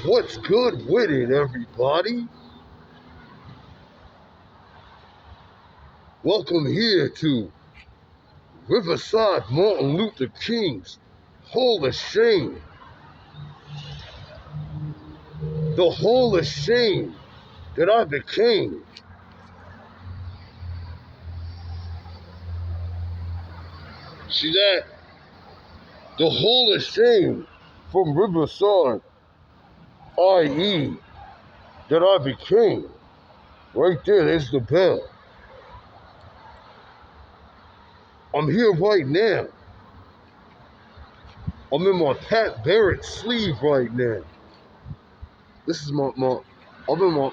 What's good with it, everybody? Welcome here to Riverside Martin Luther King's Hall of Shame. The Hall of Shame that I became. See that? The Hall of Shame from Riverside, i.e., that I became. Right there's the bell. I'm here right now. I'm in my Pat Barrett sleeve right now. This is I'm in my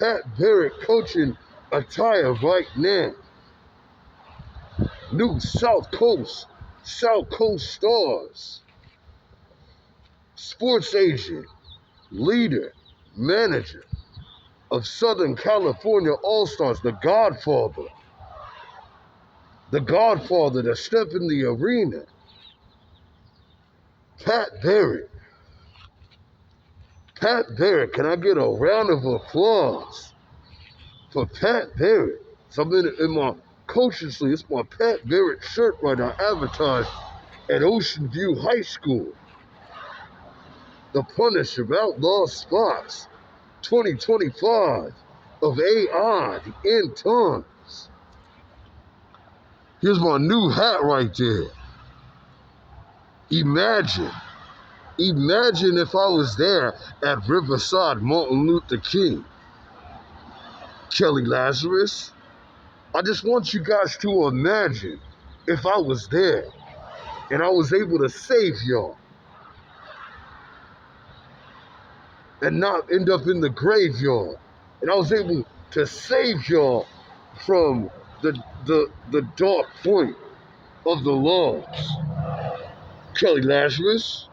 Pat Barrett coaching attire right now. New South Coast Stars. Sports agent, leader, manager of Southern California All-Stars, the Godfather to step in the arena. Pat Barrett, can I get a round of applause for Pat Barrett? So I'm in my coaching sleeve. It's my Pat Barrett shirt right now, advertised at Ocean View High School. The Punisher, Outlaw Spots, 2025 of AI, the end times. Here's my new hat right there. Imagine if I was there at Riverside Martin Luther King. Kelly Lazarus, I just want you guys to imagine if I was there and I was able to save y'all and not end up in the graveyard. And I was able to save y'all from the dark point of the logs. Kelly Lazarus,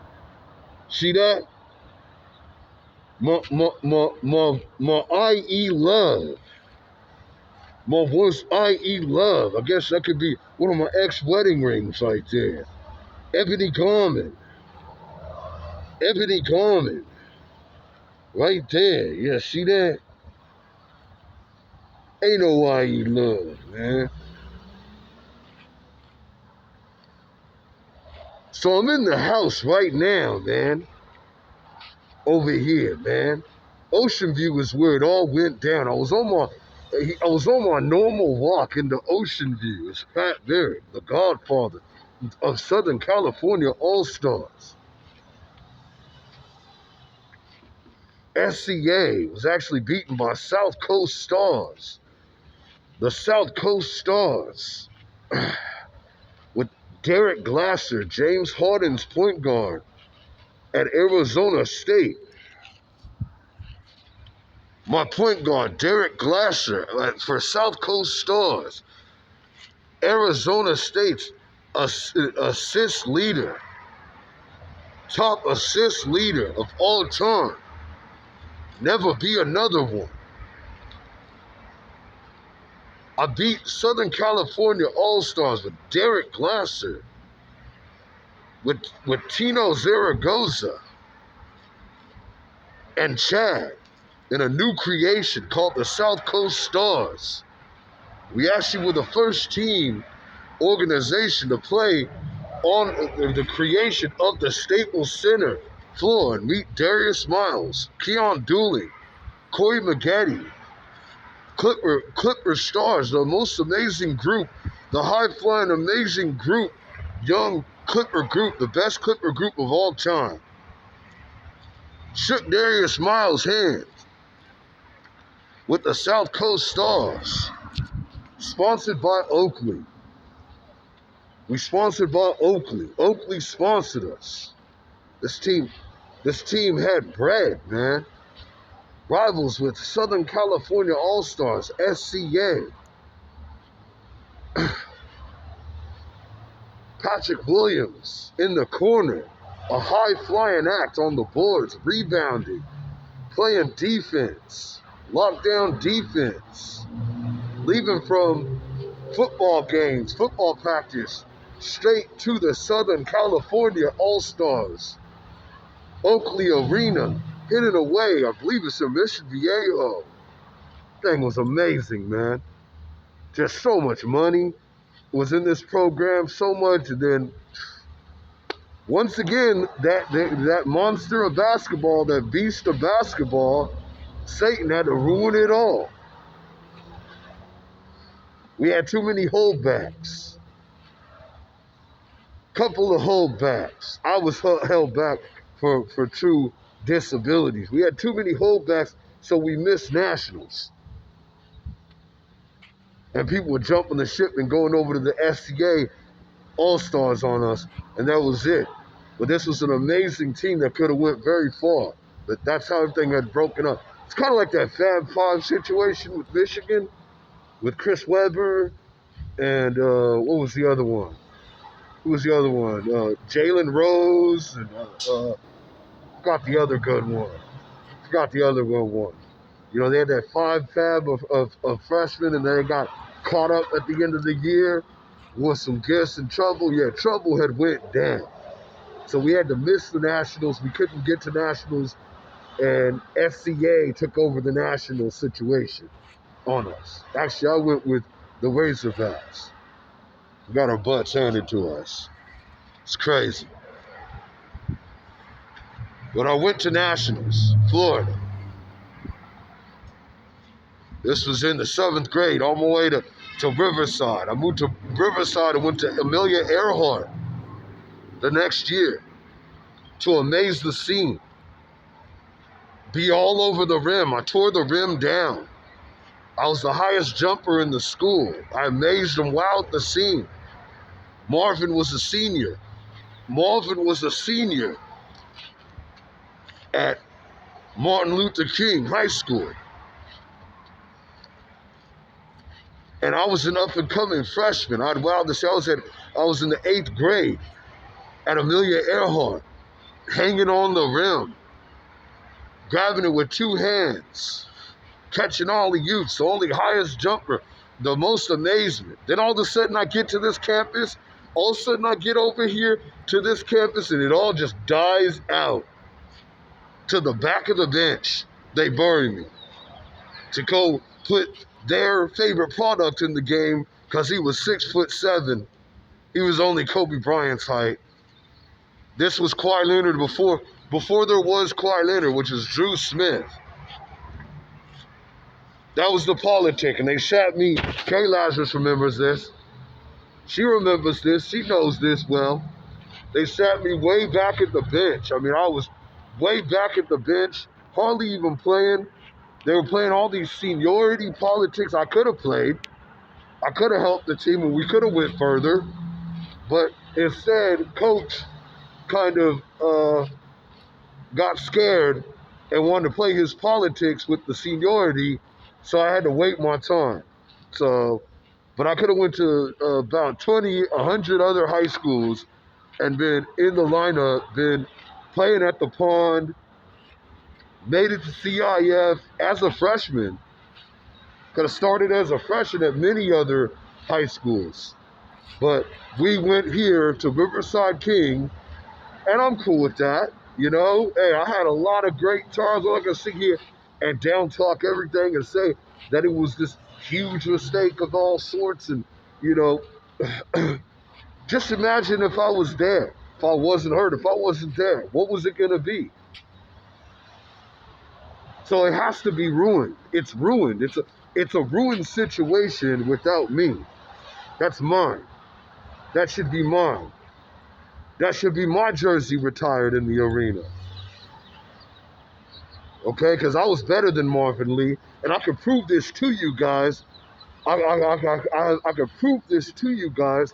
see that? My IE love. My worst IE love. I guess that could be one of my ex-wedding rings right there. Ebony Garment. Right there. Yeah, see that? Ain't no IE love, man. So I'm in the house right now, man. Over here, man. Ocean View is where it all went down. I was on my normal walk into Ocean View. It's Pat Barrett, the Godfather of Southern California All-Stars. SCA was actually beaten by South Coast Stars. The South Coast Stars with Derek Glasser, James Harden's point guard at Arizona State. My point guard, Derek Glasser, for South Coast Stars. Arizona State's assist leader. Top assist leader of all time. Never be another one. I beat Southern California All-Stars with Derek Glasser, with Tino Zaragoza, and Chad in a new creation called the South Coast Stars. We actually were the first team organization to play on the creation of the Staples Center floor and meet Darius Miles, Keon Dooley, Corey Maggette, Clipper Stars, the most amazing group, the high-flying amazing group, young Clipper group, the best Clipper group of all time. Shook Darius Miles' hand with the South Coast Stars, sponsored by Oakley. We sponsored by Oakley. Oakley sponsored us. This team had bread, man. Rivals with Southern California All-Stars, SCA. Patrick Williams in the corner, a high-flying act on the boards, rebounding, playing defense, lockdown defense, leaving from football games, football practice, straight to the Southern California All-Stars, Oakley Arena, hit it away. I believe it's in Mission Viejo. Thing was amazing, man. Just so much money was in this program, so much. And then once again, that monster of basketball, that beast of basketball, Satan had to ruin it all. We had too many holdbacks. Couple of holdbacks. I was held back for true disabilities. We had too many holdbacks, so we missed nationals. And people were jumping the ship and going over to the SCA All-Stars on us, and that was it. But this was an amazing team that could have went very far. But that's how everything had broken up. It's kind of like that Fab Five situation with Michigan, with Chris Webber, and what was the other one? Who was the other one? Jalen Rose, and forgot the other good one. Forgot the other good one. You know, they had that five fab of freshmen, and then they got caught up at the end of the year with some gifts and trouble. Yeah, trouble had went down. So we had to miss the Nationals. We couldn't get to Nationals, and SCA took over the national situation on us. Actually, I went with the Razorbacks. We got our butts handed to us. It's crazy. But I went to Nationals, Florida. This was in the 7th grade, on my way to Riverside. I moved to Riverside and went to Amelia Earhart the next year to amaze the scene. Be all over the rim. I tore the rim down. I was the highest jumper in the school. I amazed and wowed the scene. Marvin was a senior. Marvin was a senior at Martin Luther King High School. And I was an up-and-coming freshman. I'd wowed the scene. I was in the 8th grade at Amelia Earhart, hanging on the rim, grabbing it with 2 hands, catching all the youths, the only highest jumper, the most amazement. Then all of a sudden I get to this campus, all of a sudden I get over here to this campus, and it all just dies out. To the back of the bench, they bury me to go put their favorite product in the game because he was 6'7". He was only Kobe Bryant's height. This was Kawhi Leonard before there was Kawhi Leonard, which was Drew Smith. That was the politic, and they sat me. Kay Lazarus remembers this. She remembers this. She knows this well. They sat me way back at the bench. I mean, I was way back at the bench, hardly even playing. They were playing all these seniority politics. I could have played. I could have helped the team, and we could have went further. But instead, Coach kind of got scared and wanted to play his politics with the seniority, so I had to wait my time. So, but I could have went to about 100 other high schools and been in the lineup, been playing at the Pond, made it to CIF as a freshman. Could have started as a freshman at many other high schools. But we went here to Riverside King, and I'm cool with that. You know, hey, I had a lot of great times. I'm not going to sit here and down talk everything and say that it was this huge mistake of all sorts. And, you know, just imagine if I was there, if I wasn't hurt, if I wasn't there, what was it going to be? So it has to be ruined. It's ruined. It's a ruined situation without me. That's mine. That should be mine. That should be my jersey retired in the arena. Okay, because I was better than Marvin Lee, and I can prove this to you guys. I can prove this to you guys.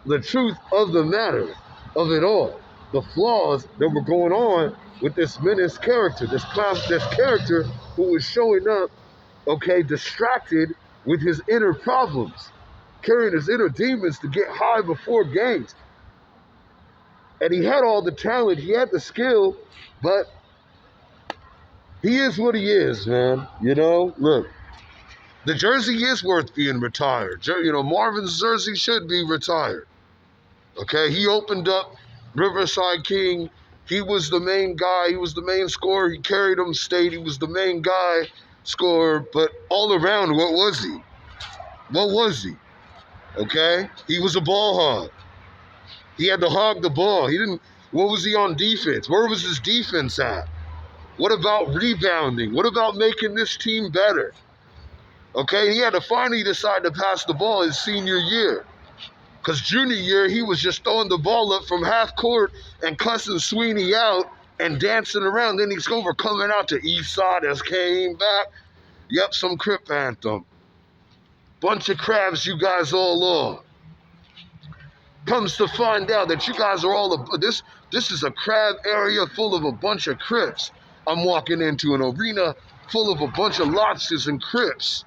The truth of the matter, of it all, the flaws that were going on with this menace character, this character who was showing up, okay, distracted with his inner problems, carrying his inner demons to get high before games. And he had all the talent, he had the skill, but he is what he is, man. You know, look, the jersey is worth being retired. You know, Marvin's jersey should be retired. Okay, he opened up Riverside King He was the main guy. He was the main scorer. He carried them state. He was the main guy scorer. But all around, what was he? What was he? Okay? He was a ball hog. He had to hog the ball. He didn't. What was he on defense? Where was his defense at? What about rebounding? What about making this team better? Okay? He had to finally decide to pass the ball his senior year. Because junior year, he was just throwing the ball up from half court and cussing Sweeney out and dancing around. Then he's over coming out to East Side as came back. Yep, some Crip anthem. Bunch of crabs you guys all are. Comes to find out that you guys are all, this is a crab area full of a bunch of Crips. I'm walking into an arena full of a bunch of lobsters and Crips.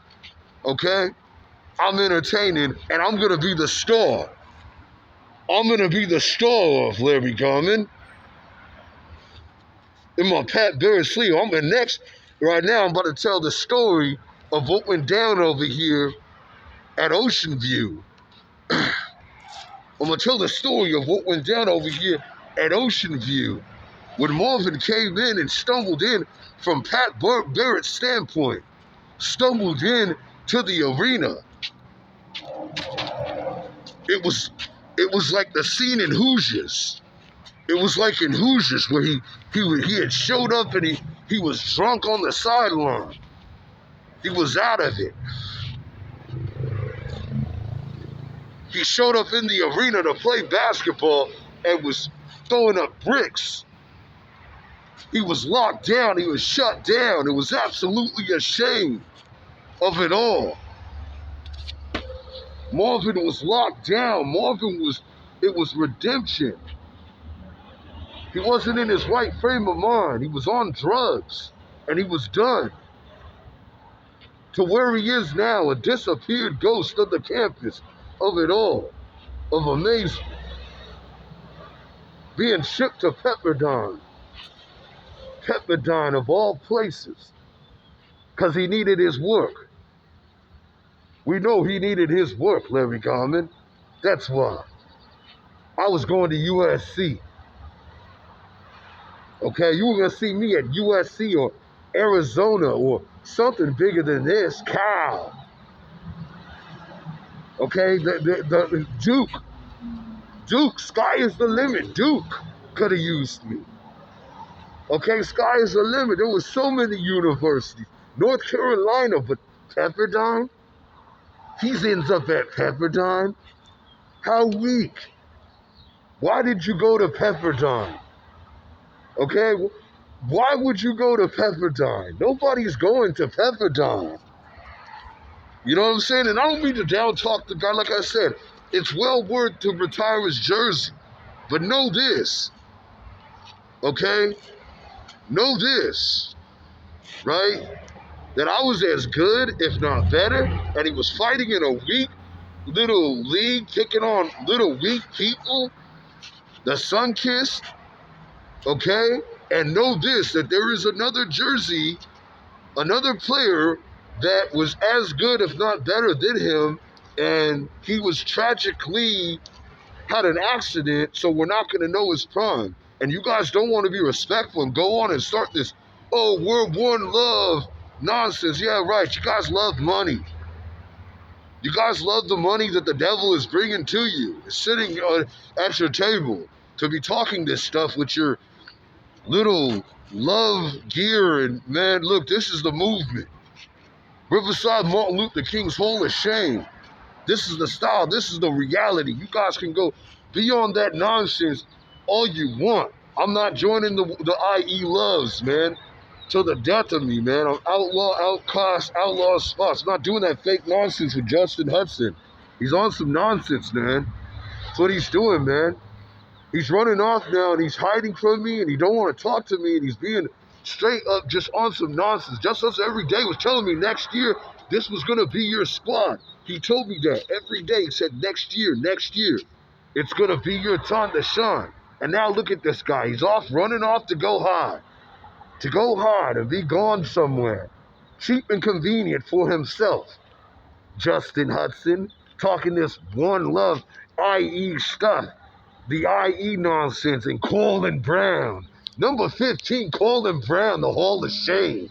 Okay? I'm entertaining, and I'm going to be the star. I'm going to be the star of Larry Garmin. In my Pat Barrett sleeve. Right now, I'm about to tell the story of what went down over here at Ocean View. I'm going to tell the story of what went down over here at Ocean View when Marvin came in and stumbled in from Pat Barrett's standpoint. Stumbled in to the arena. It was like the scene in Hoosiers. It was like in Hoosiers where he had showed up and he was drunk on the sideline. He was out of it. He showed up in the arena to play basketball and was throwing up bricks. He was locked down. He was shut down. It was absolutely a shame of it all. Marvin was locked down. It was redemption. He wasn't in his right frame of mind. He was on drugs, and he was done. To where he is now, a disappeared ghost of the campus, of it all, of amazing. Being shipped to Pepperdine. Pepperdine of all places, because he needed his work. We know he needed his work, Larry Garmin. That's why. I was going to USC. Okay, you were going to see me at USC or Arizona or something bigger than this. Cal. Okay, the Duke. Duke, sky is the limit. Duke could have used me. Okay, sky is the limit. There were so many universities. North Carolina, but Pepperdine? He ends up at Pepperdine? How weak. Why did you go to Pepperdine? Okay, why would you go to Pepperdine? Nobody's going to Pepperdine. You know what I'm saying? And I don't mean to down talk the guy. Like I said, it's well worth to retire his jersey. But know this, okay? Know this, right? That I was as good, if not better, and he was fighting in a weak little league, kicking on little weak people, the sun-kissed, okay? And know this, that there is another jersey, another player that was as good, if not better than him, and he was tragically had an accident, so we're not going to know his prime. And you guys don't want to be respectful and go on and start this, oh, we're one love nonsense. Yeah, right. You guys love money. You guys love the money that the devil is bringing to you. It's sitting at your table to be talking this stuff with your little love gear. And man, look, this is the movement. Riverside Martin Luther King's Hall of Shame. This is the style. This is the reality. You guys can go beyond that nonsense all you want. I'm not joining the IE loves, man. To the death of me, man. I'm outlaw, outcast, outlaw spots. I'm not doing that fake nonsense with Justin Hudson. He's on some nonsense, man. That's what he's doing, man. He's running off now, and he's hiding from me, and he don't want to talk to me, and he's being straight up just on some nonsense. Just us every day was telling me next year this was going to be your squad. He told me that every day. He said, next year, it's going to be your time to shine. And now look at this guy. He's off, running off to go hard. To go hard and be gone somewhere. Cheap and convenient for himself. Justin Hudson, talking this one love IE stuff. The IE nonsense and Colin Brown. Number 15, Colin Brown, the Hall of Shame.